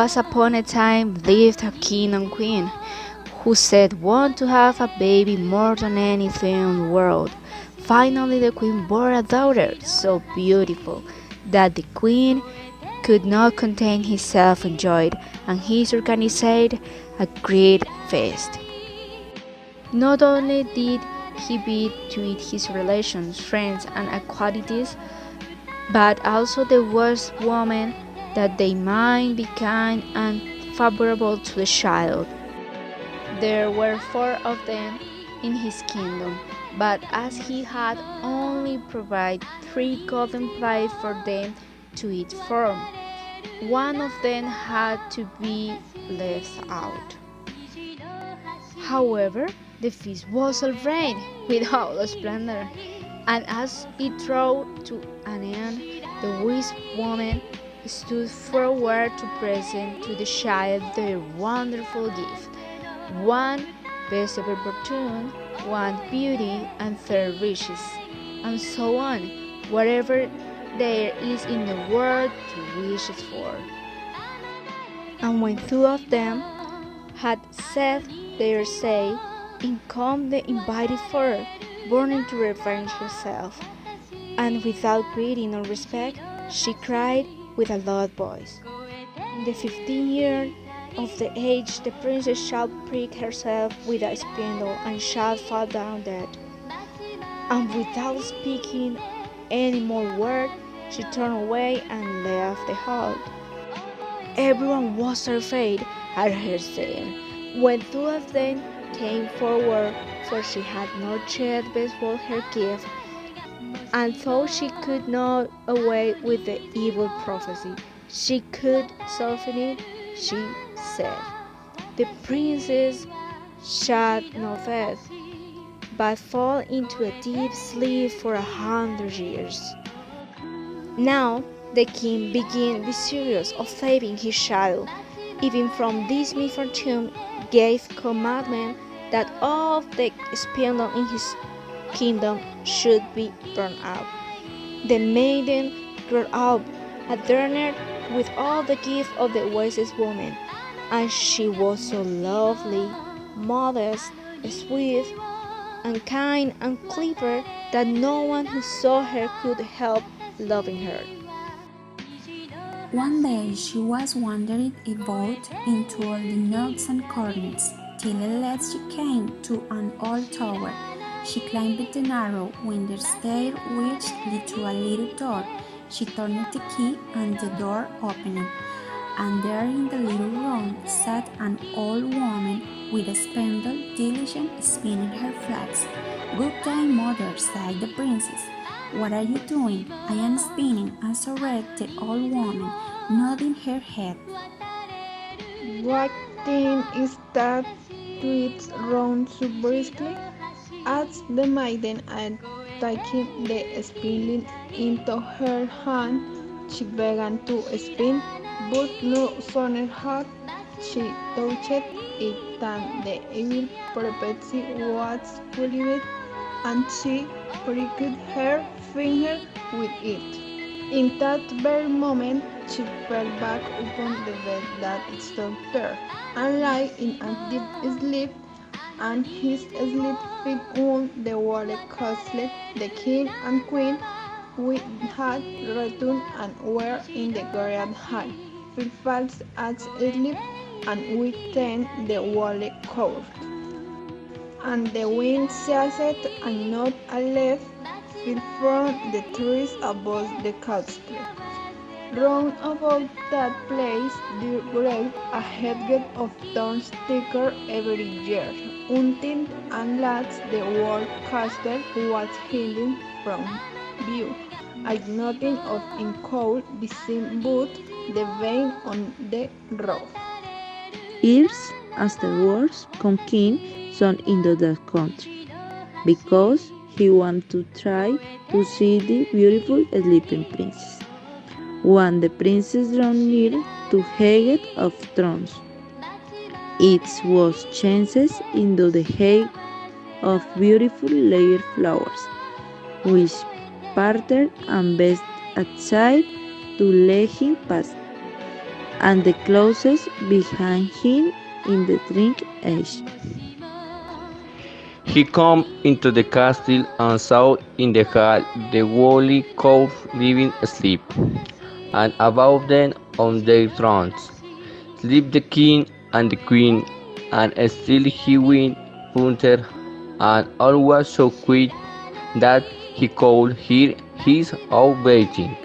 Once upon a time lived a king and queen who said want to have a baby more than anything in the world. Finally, the queen bore a daughter so beautiful that the queen could not contain himself enjoyed, and he organized a great feast. Not only did he bid to it his relations, friends, and acquaintances, but also the wise woman that they might be kind and favorable to the child. There were 4 of them in his kingdom, but as he had only provided 3 golden plates for them to eat from, one of them had to be left out. However, the feast was celebrated with all splendor, and as it drew to an end, the wise woman stood forward to present to the child their wonderful gift: one best of fortune, one beauty, and third riches, and so on, whatever there is in the world to wish for. And when 2 of them had said their say, in come the invited fourth, burning to revenge herself, and without greeting or respect, she cried with a loud voice, "In the 15th year of the age, the princess shall prick herself with a spindle and shall fall down dead." And without speaking any more word, she turned away and left the hall. Everyone was afraid at her saying, when 2 of them came forward, for she had not yet bestowed her gift, and though she could not away with the evil prophecy, she could soften it. She said, "The princess shall not dead, but fall into a deep sleep for 100 years." Now the king began desirous of saving his child. Even from this misfortune gave commandment that all the splendor in his kingdom should be burned out. The maiden grew up, adorned with all the gifts of the wisest woman, and she was so lovely, modest, sweet, and kind and clever that no one who saw her could help loving her. One day she was wandering about into all the nooks and corners, till at last she came to an old tower. She climbed the narrow, winding stair which led to a little door. She turned the key, and the door opened, and there in the little room sat an old woman with a spindle, diligently spinning her flax. "Good day, mother," sighed the princess. "What are you doing?" "I am spinning," answered the old woman, nodding her head. "What thing is that twists round so briskly?" asked the maiden, and taking the spindle into her hand, she began to spin, but no sooner had she touched it than the evil prophecy was fulfilled, and she pricked her finger with it. In that very moment she fell back upon the bed that stood there, and lay in a deep sleep, and his sleep fell on the wall castle. The king and queen had returned and were in the great hall, fast asleep, and within the wall court. And the wind ceased, and not a leaf fell from the trees above the castle. Round about that place there grew a hedge of thorns thicker every year, until at last the whole castle was hidden from view, and nothing of it could be seen but the vane on the roof. Years afterwards, King son into that country, because he wanted to try to see the beautiful sleeping princess. When the princess drew near to Hagget of Thrones, it was changed into the height of beautiful layered flowers, which parted and best aside to let him pass. and the closest behind him in the drink age. He came into the castle and saw in the hall the woolly cows living asleep, and above them on their thrones sleep the king and the queen, and still he went punter, and all was so quiet that he could hear his own breathing.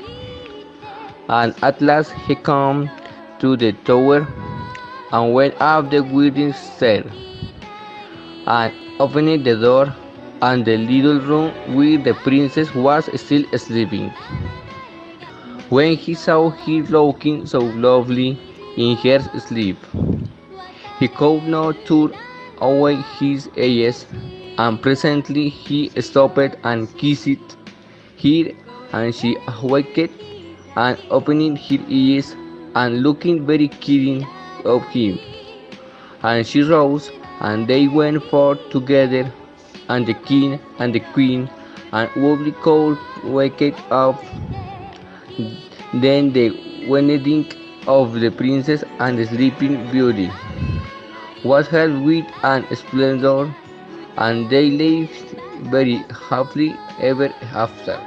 And at last he came to the tower and went up the winding stair, and opened the door, and the little room where the princess was still sleeping. When he saw her looking so lovely in her sleep, he could not turn away his eyes, and presently he stopped and kissed her, and she awaked and opening her eyes and looking very keen of him. And she rose, and they went forth together, and the king and the queen, and Wobbly could wake up. Then the wedding of the princess and the sleeping beauty was held with an splendor, and they lived very happily ever after.